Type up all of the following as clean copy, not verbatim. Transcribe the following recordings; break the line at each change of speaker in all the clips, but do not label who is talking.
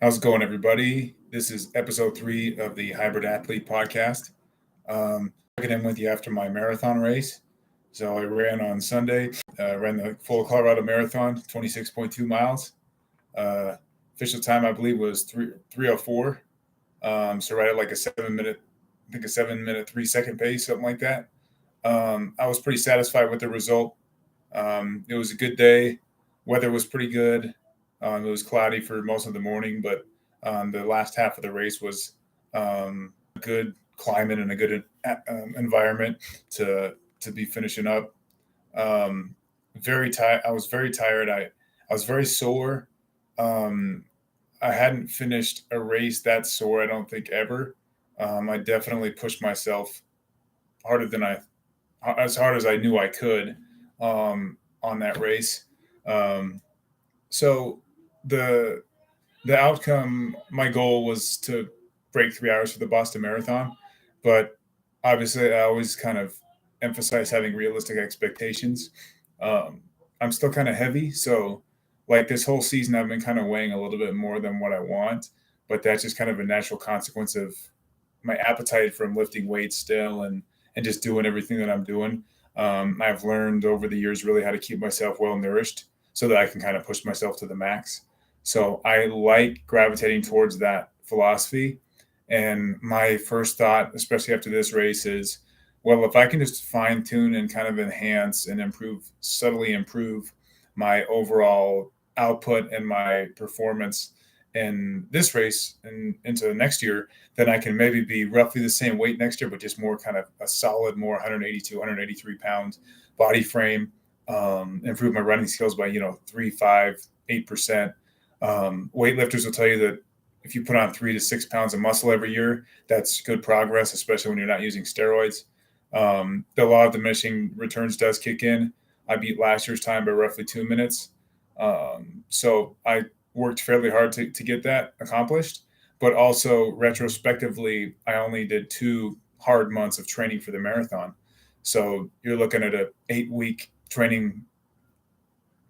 How's it going, everybody? This is episode 3 of the Hybrid Athlete podcast. Checking in with you after my marathon race. So I ran on Sunday, ran the full Colorado Marathon, 26.2 miles. Uh, Official time, I believe, was 3:04. So right at like a 7 minute, I think a 7 minute, 3 second pace, something like that. I was pretty satisfied with the result. It was a good day. Weather was pretty good. It was cloudy for most of the morning, but the last half of the race was a good climate and a good environment to be finishing up. Um, very tired. I was very tired. I was very sore. Um, I hadn't finished a race that sore, I don't think, ever. I definitely pushed myself harder than I as hard as I knew I could on that race. Um, so the the outcome, my goal was to break 3 hours for the Boston Marathon, but obviously I always kind of emphasize having realistic expectations. Um, I'm still kind of heavy, so like this whole season I've been kind of weighing a little bit more than what I want, but that's just kind of a natural consequence of my appetite from lifting weights still and just doing everything that I'm doing. I've learned over the years really how to keep myself well nourished so that I can kind of push myself to the max. So I like gravitating towards that philosophy. And my first thought, especially after this race, is well, if I can just fine tune and kind of enhance and improve, subtly improve my overall output and my performance in this race and into next year, then I can maybe be roughly the same weight next year, but just more kind of a solid, more 182, 183 pound body frame. Improve my running skills by 3, 5, 8%. Weightlifters will tell you that if you put on 3 to 6 pounds of muscle every year, that's good progress, especially when you're not using steroids. The law of diminishing returns does kick in. I beat last year's time by roughly 2 minutes. So I worked fairly hard to get that accomplished. But also retrospectively, I only did 2 hard months of training for the marathon. So you're looking at a 8 week training,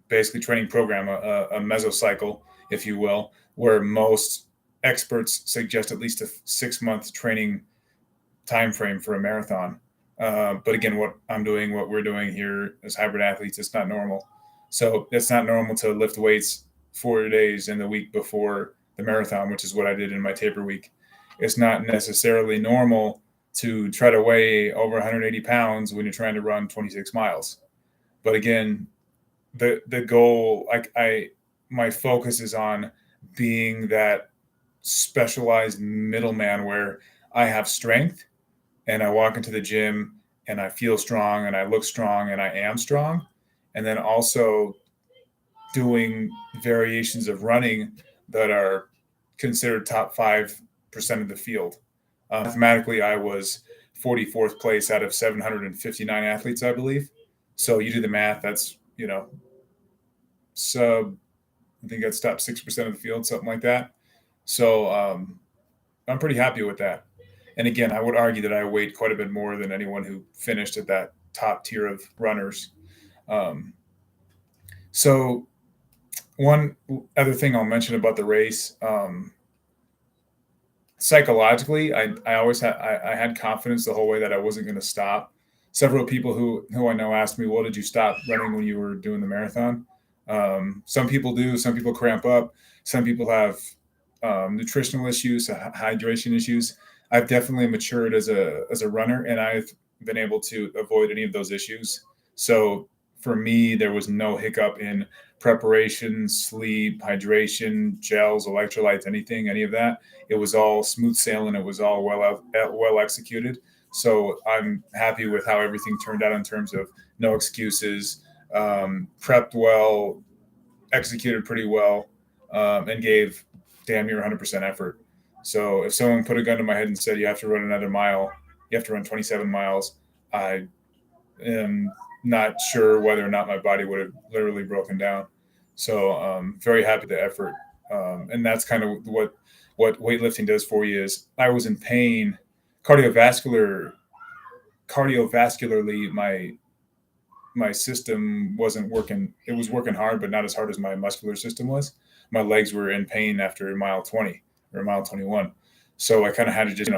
basically training program, a mesocycle, if you will, where most experts suggest at least a 6 month training time frame for a marathon. But again, what we're doing here as hybrid athletes, it's not normal. So it's not normal to lift weights 4 days in the week before the marathon, which is what I did in my taper week. It's not necessarily normal to try to weigh over 180 pounds when you're trying to run 26 miles. But again, the goal, I my focus is on being that specialized middleman where I have strength and I walk into the gym and I feel strong and I look strong and I am strong. And then also doing variations of running that are considered top 5% of the field. Mathematically, I was 44th place out of 759 athletes, I believe. So you do the math, that's, sub, I think that's top 6% of the field, something like that. So I'm pretty happy with that. And again, I would argue that I weighed quite a bit more than anyone who finished at that top tier of runners. Um, so one other thing I'll mention about the race, psychologically, I always had I had confidence the whole way that I wasn't going to stop. Several people who I know asked me, "Well, did you stop running when you were doing the marathon?" Some people do. Some people cramp up. Some people have nutritional issues, hydration issues. I've definitely matured as a runner, and I've been able to avoid any of those issues. So for me, there was no hiccup in preparation, sleep, hydration, gels, electrolytes, any of that. It was all smooth sailing. It was all well executed. So I'm happy with how everything turned out in terms of no excuses, prepped well, executed pretty well, and gave damn near 100% effort. So if someone put a gun to my head and said you have to run another mile, you have to run 27 miles, I am not sure whether or not my body would have literally broken down. So very happy with the effort, and that's kind of what weightlifting does for you. Is I was in pain, cardiovascularly, my my system wasn't working. It was working hard, but not as hard as my muscular system was. My legs were in pain after mile 20 or mile 21. So I kind of had to just,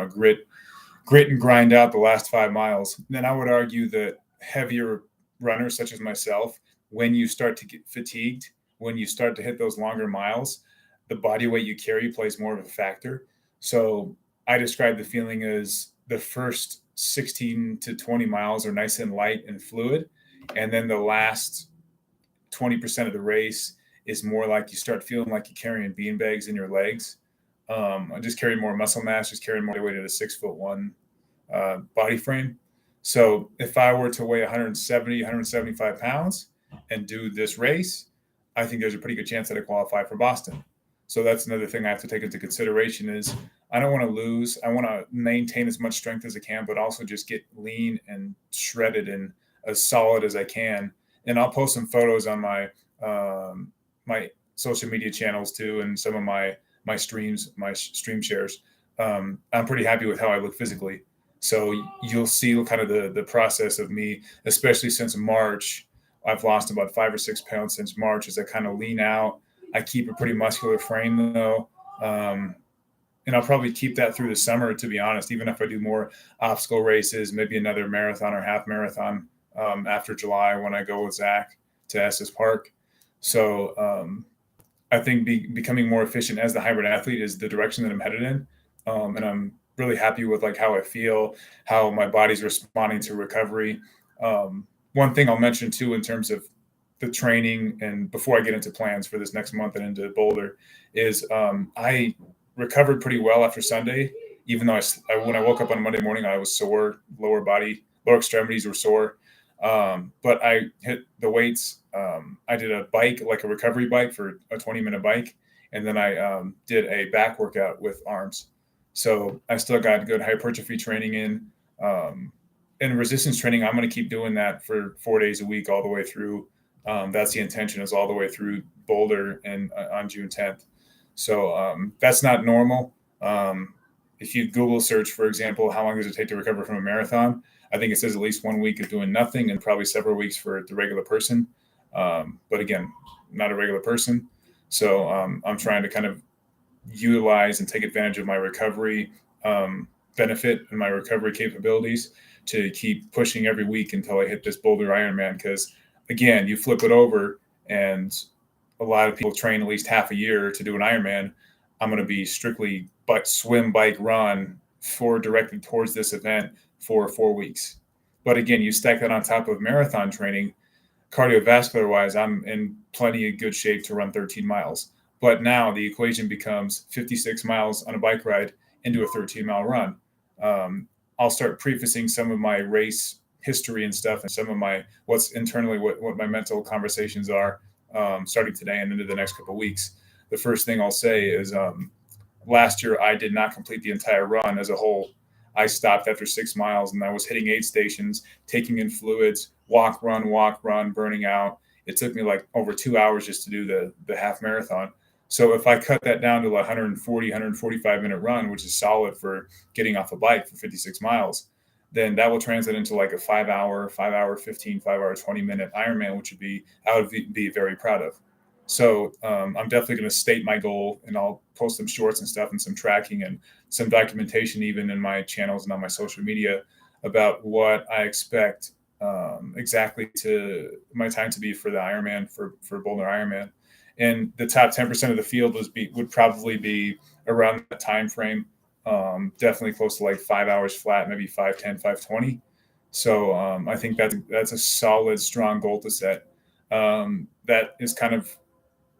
grit and grind out the last 5 miles. Then I would argue that heavier runners such as myself, when you start to get fatigued, when you start to hit those longer miles, the body weight you carry plays more of a factor. So I describe the feeling as the first 16 to 20 miles are nice and light and fluid. And then the last 20% of the race is more like you start feeling like you're carrying beanbags in your legs. I just carried more muscle mass, just carrying more weight at a 6'1" body frame. So if I were to weigh 170, 175 pounds and do this race, I think there's a pretty good chance that I qualify for Boston. So that's another thing I have to take into consideration is I don't want to lose. I want to maintain as much strength as I can, but also just get lean and shredded and as solid as I can. And I'll post some photos on my social media channels too, and some of my streams, my stream shares. I'm pretty happy with how I look physically. So you'll see kind of the process of me, especially since March. I've lost about 5 or 6 pounds since March as I kind of lean out. I keep a pretty muscular frame though. And I'll probably keep that through the summer, to be honest, even if I do more obstacle races, maybe another marathon or half marathon after July when I go with Zach to Estes Park. So I think becoming more efficient as the hybrid athlete is the direction that I'm headed in. And I'm really happy with like how I feel, how my body's responding to recovery. One thing I'll mention too, in terms of the training and before I get into plans for this next month and into Boulder is I recovered pretty well after Sunday, even though when I woke up on Monday morning, I was sore, lower extremities were sore. But I hit the weights. I did a bike, like a recovery bike for a 20-minute bike. And then I did a back workout with arms. So I still got good hypertrophy training in. And resistance training, I'm going to keep doing that for 4 days a week all the way through. That's the intention, is all the way through Boulder and on June 10th. So that's not normal. If you Google search, for example, how long does it take to recover from a marathon? I think it says at least 1 week of doing nothing and probably several weeks for the regular person. But again, not a regular person. So I'm trying to kind of utilize and take advantage of my recovery benefit and my recovery capabilities to keep pushing every week until I hit this Boulder Ironman. Because again, you flip it over and a lot of people train at least half a year to do an Ironman. I'm going to be strictly swim, bike, run directed towards this event for 4 weeks. But again, you stack that on top of marathon training, cardiovascular wise, I'm in plenty of good shape to run 13 miles. But now the equation becomes 56 miles on a bike ride into a 13-mile run. I'll start prefacing some of my race history and stuff and some of my what's internally what my mental conversations are starting today and into the next couple of weeks. The first thing I'll say is last year I did not complete the entire run as a whole. I stopped after 6 miles and I was hitting aid stations, taking in fluids, walk, run, burning out. It took me like over 2 hours just to do the half marathon. So if I cut that down to 140, 145-minute run, which is solid for getting off a bike for 56 miles, then that will translate into like a 5 hour 15, 5 hour, 20-minute Ironman, which I would be very proud of. So I'm definitely going to state my goal, and I'll post some shorts and stuff and some tracking and some documentation even in my channels and on my social media about what I expect exactly to my time to be for the Ironman, for Boulder Ironman. And the top 10% of the field would probably be around that time frame. Definitely close to like 5 hours flat, maybe 5:10, 5:20. So I think that's a solid, strong goal to set. That is kind of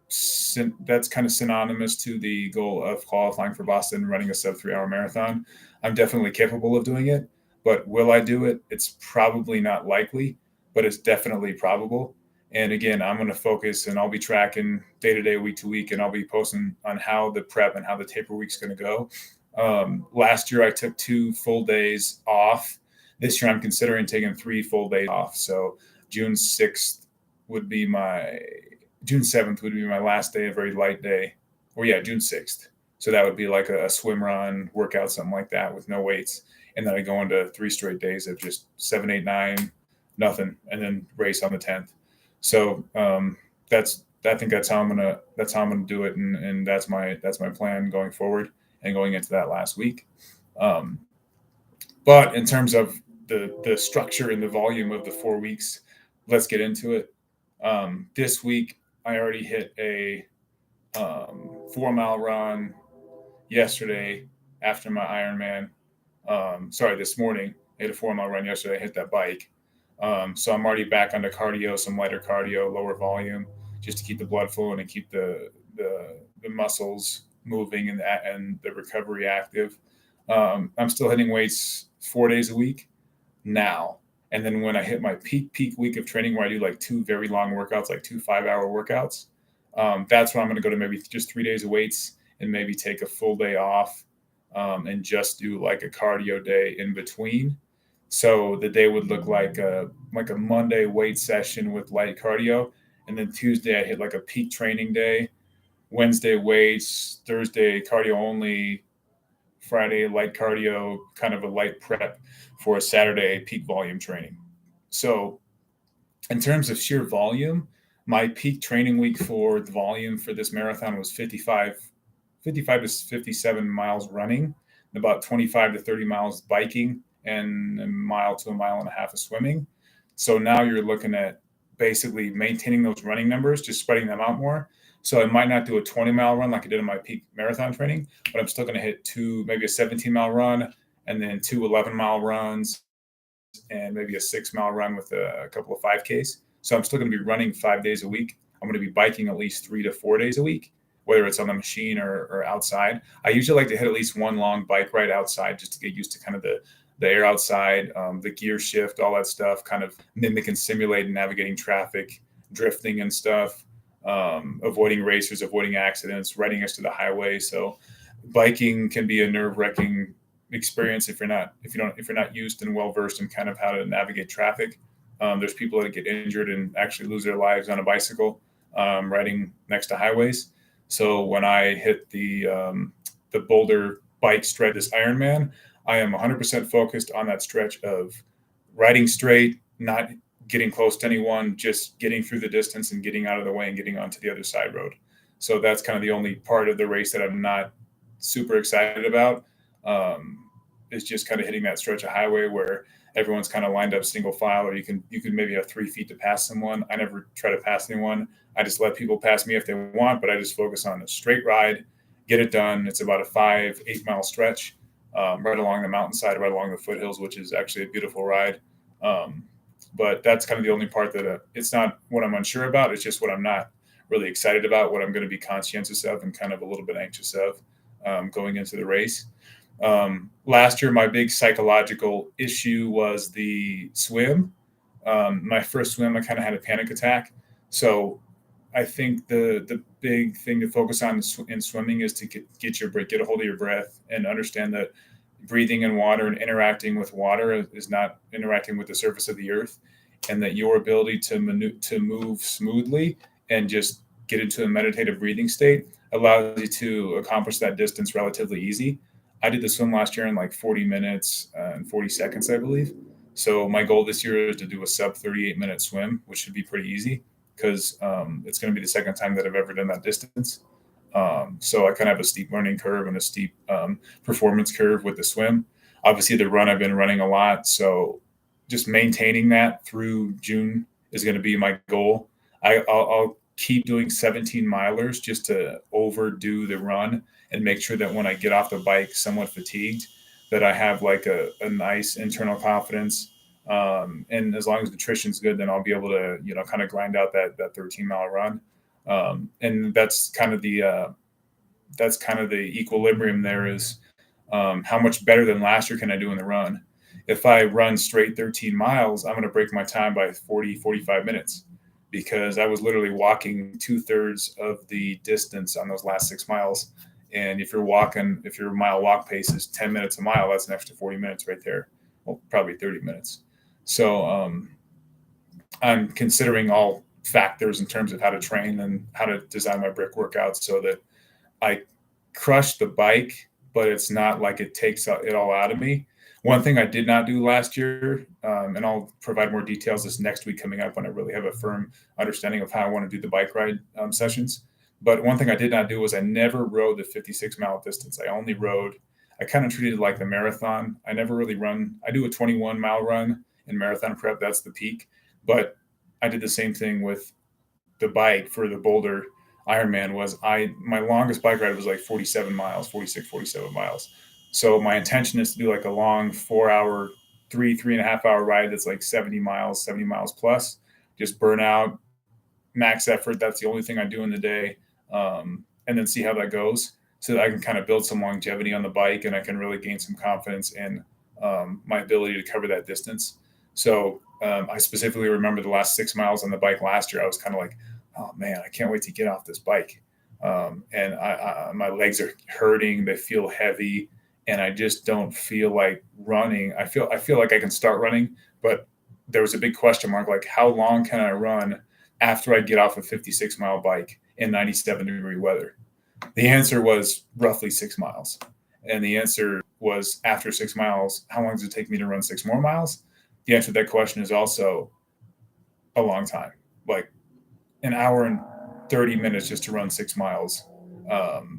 synonymous to the goal of qualifying for Boston, running a sub 3 hour marathon. I'm definitely capable of doing it, but will I do it? It's probably not likely, but it's definitely probable. And again, I'm going to focus and I'll be tracking day to day, week to week, and I'll be posting on how the prep and how the taper week's going to go. Last year I took 2 full days off. This year I'm considering taking 3 full days off. So June 7th would be my last day, a very light day. Or yeah, June 6th. So that would be like a swim run, workout, something like that with no weights. And then I go into 3 straight days of just 7, 8, 9 nothing, and then race on the 10th. So I think that's how I'm gonna do it, and that's my plan going forward and going into that last week. Um, but in terms of the structure and the volume of the 4 weeks, let's get into it. This week I already hit a 4 mile run yesterday after my Ironman. This morning I hit a 4 mile run yesterday. I hit that bike. So I'm already back onto cardio, some lighter cardio, lower volume, just to keep the blood flowing and keep the muscles moving and the recovery active. I'm still hitting weights 4 days a week now. And then when I hit my peak week of training where I do like 2 very long workouts, like 2 5-hour workouts, that's when I'm going to go to maybe just 3 days of weights and maybe take a full day off, and just do like a cardio day in between. So the day would look like a Monday weight session with light cardio, and then Tuesday I hit like a peak training day, Wednesday weights, Thursday cardio only, Friday light cardio, kind of a light prep for a Saturday peak volume training. So in terms of sheer volume, my peak training week for the volume for this marathon was 55 to 57 miles running, about 25 to 30 miles biking, and a mile to a mile and a half of swimming. So now you're looking at basically maintaining those running numbers, just spreading them out more. So I might not do a 20-mile run like I did in my peak marathon training, but I'm still going to hit maybe a 17-mile run, and then 2 11-mile runs, and maybe a 6-mile run with a couple of 5Ks. So I'm still going to be running 5 days a week. I'm going to be biking at least 3 to 4 days a week, whether it's on the machine or outside. I usually like to hit at least one long bike ride outside just to get used to kind of the air outside, the gear shift, all that stuff, kind of mimicking, simulating, navigating traffic, drifting and stuff, avoiding racers, avoiding accidents, riding us to the highway. So biking can be a nerve-wracking experience if you're not used and well versed in kind of how to navigate traffic. There's people that get injured and actually lose their lives on a bicycle, riding next to highways. So when I hit the Boulder bike stretch, this Ironman, I am 100% focused on that stretch of riding straight, not getting close to anyone, just getting through the distance and getting out of the way and getting onto the other side road. So that's kind of the only part of the race that I'm not super excited about. Is just kind of hitting that stretch of highway where everyone's kind of lined up single file, or you can maybe have 3 feet to pass someone. I never try to pass anyone. I just let people pass me if they want, but I just focus on a straight ride, get it done. It's about a 5-8 mile stretch, right along the mountainside, right along the foothills, which is actually a beautiful ride. But that's kind of the only part that it's not what I'm unsure about. It's just what I'm not really excited about, what I'm going to be conscientious of and kind of a little bit anxious of, going into the race. Last year, my big psychological issue was the swim. My first swim, I kind of had a panic attack. So I think the big thing to focus on in swimming is to get a hold of your breath and understand that breathing in water and interacting with water is not interacting with the surface of the earth, and that your ability to move smoothly and just get into a meditative breathing state allows you to accomplish that distance relatively easy. I did the swim last year in like 40 minutes and 40 seconds, I believe. So my goal this year is to do a sub 38-minute swim, which should be pretty easy because it's going to be the second time that I've ever done that distance. So I kind of have a steep learning curve and a steep performance curve with the swim. Obviously, the run, I've been running a lot. So just maintaining that through June is going to be my goal. I'll keep doing 17 milers just to overdo the run and make sure that when I get off the bike somewhat fatigued, that I have like a nice internal confidence. And as long as nutrition's good, then I'll be able to, kind of grind out that 13-mile run. And that's kind of the equilibrium there is, how much better than last year can I do in the run? If I run straight 13 miles, I'm going to break my time by 45 minutes because I was literally walking 2/3 of the distance on those last 6 miles. And if your mile walk pace is 10 minutes a mile, that's an extra 40 minutes right there. Well, probably 30 minutes. So I'm considering all factors in terms of how to train and how to design my brick workouts so that I crush the bike, but it's not like it takes it all out of me. One thing I did not do last year, and I'll provide more details this next week coming up when I really have a firm understanding of how I want to do the bike ride sessions. But one thing I did not do was I never rode the 56-mile distance. I kind of treated it like the marathon. I never really run. I do a 21-mile run in marathon prep. That's the peak. But I did the same thing with the bike for the Boulder Ironman. My longest bike ride was like 47 miles, 46, 47 miles. So my intention is to do like a long 4 hour, 3.5 hour ride that's like 70 miles plus, just burn out, max effort. That's the only thing I do in the day. And then see how that goes so that I can kind of build some longevity on the bike and I can really gain some confidence in my ability to cover that distance. So I specifically remember the last 6 miles on the bike last year. I was kind of like, oh man, I can't wait to get off this bike. And my legs are hurting. They feel heavy and I just don't feel like running. I feel like I can start running, but there was a big question mark, like how long can I run after I get off a 56-mile bike in 97-degree weather? The answer was roughly 6 miles. And the answer was after 6 miles, how long does it take me to run 6 more miles? The answer to that question is also a long time, like an hour and 30 minutes just to run 6 miles.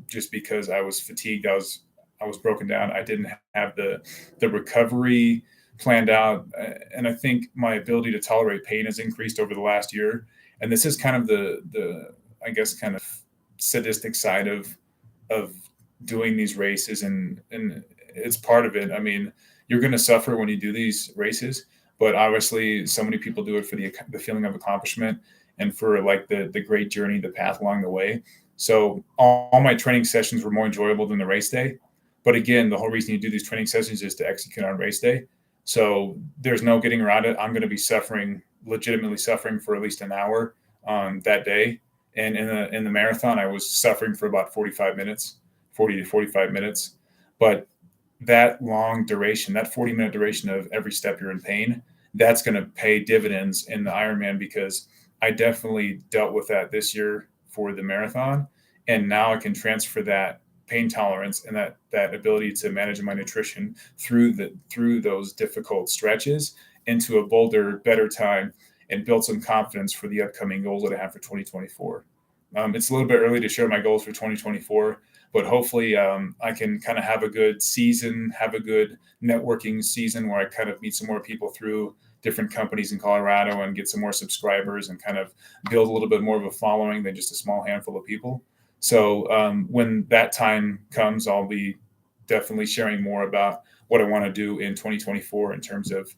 Just because I was fatigued, I was broken down. I didn't have the recovery planned out. And I think my ability to tolerate pain has increased over the last year. And this is kind of the I guess kind of sadistic side of doing these races, and it's part of it. I mean, you're going to suffer when you do these races, but obviously so many people do it for the feeling of accomplishment and for like the great journey, the path along the way. So all my training sessions were more enjoyable than the race day. But again, the whole reason you do these training sessions is to execute on race day. So there's no getting around it. I'm going to be legitimately suffering for at least an hour on that day. And in the marathon, I was suffering for about 40 to 45 minutes. But that long duration, that 40-minute duration of every step you're in pain, that's going to pay dividends in the Ironman, because I definitely dealt with that this year for the marathon. And now I can transfer that pain tolerance and that ability to manage my nutrition through those difficult stretches into a bolder, better time and build some confidence for the upcoming goals that I have for 2024. It's a little bit early to share my goals for 2024, but hopefully I can kind of have a good season, have a good networking season where I kind of meet some more people through different companies in Colorado and get some more subscribers and kind of build a little bit more of a following than just a small handful of people. So when that time comes, I'll be definitely sharing more about what I want to do in 2024 in terms of,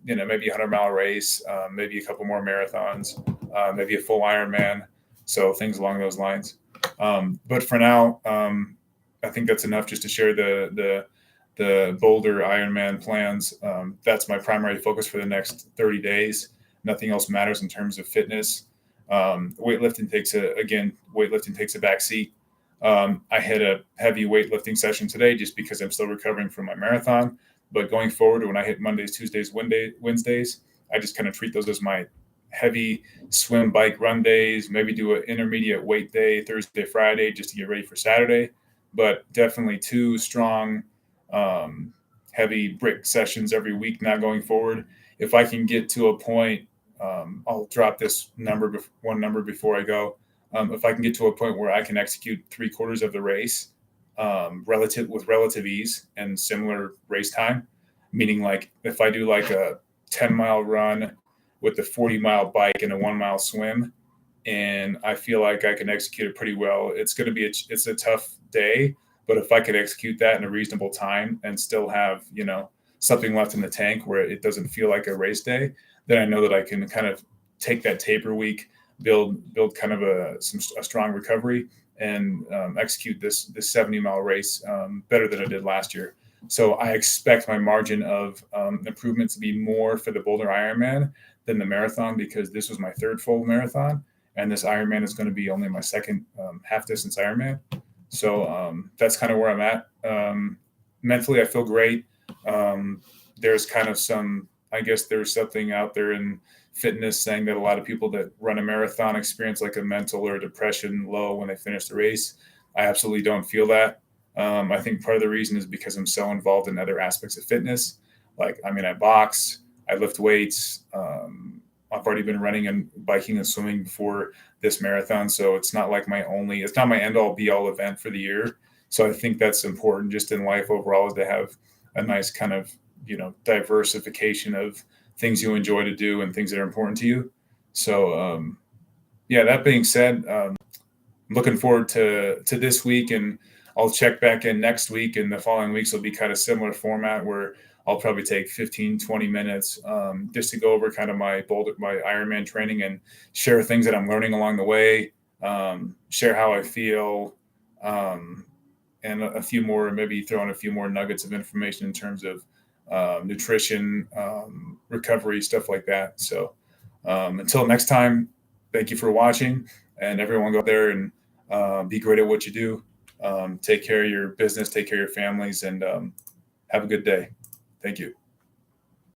maybe a 100-mile race, maybe a couple more marathons, maybe a full Ironman. So things along those lines. But for now, I think that's enough just to share the Boulder Ironman plans. That's my primary focus for the next 30 days. Nothing else matters in terms of fitness. Weightlifting takes a back seat. I had a heavy weightlifting session today just because I'm still recovering from my marathon. But going forward, when I hit Mondays, Tuesdays, Wednesdays, I just kind of treat those as my heavy swim, bike, run days, maybe do an intermediate weight day, Thursday, Friday, just to get ready for Saturday. But definitely 2 strong, heavy brick sessions every week now going forward. If I can get to a point, I'll drop this one number before I go. If I can get to a point where I can execute 3/4 of the race with relative ease and similar race time, meaning like if I do like a 10-mile run with the 40-mile bike and a 1-mile swim, and I feel like I can execute it pretty well, it's a tough day. But if I could execute that in a reasonable time and still have, something left in the tank where it doesn't feel like a race day, then I know that I can kind of take that taper week, build kind of a strong recovery, and execute this 70-mile race better than I did last year. So I expect my margin of improvement to be more for the Boulder Ironman than the marathon, because this was my 3rd full marathon, and this Ironman is going to be only my 2nd half distance Ironman. So that's kind of where I'm at. Mentally, I feel great. There's kind of there's something out there in fitness saying that a lot of people that run a marathon experience like a mental or depression low when they finish the race. I absolutely don't feel that. I think part of the reason is because I'm so involved in other aspects of fitness. Like, I mean, I box, I lift weights. I've already been running and biking and swimming before this marathon. So it's not like it's not my end all be all event for the year. So I think that's important just in life overall, is to have a nice kind of, diversification of things you enjoy to do and things that are important to you. So, yeah, that being said, I'm looking forward to this week, and I'll check back in next week, and the following weeks will be kind of similar format where I'll probably take 15, 20 minutes just to go over kind of my Ironman training and share things that I'm learning along the way, share how I feel, and a few more, maybe throw in a few more nuggets of information in terms of nutrition, recovery, stuff like that. So until next time, thank you for watching, and everyone go out there and be great at what you do. Take care of your business, take care of your families, and have a good day. Thank you.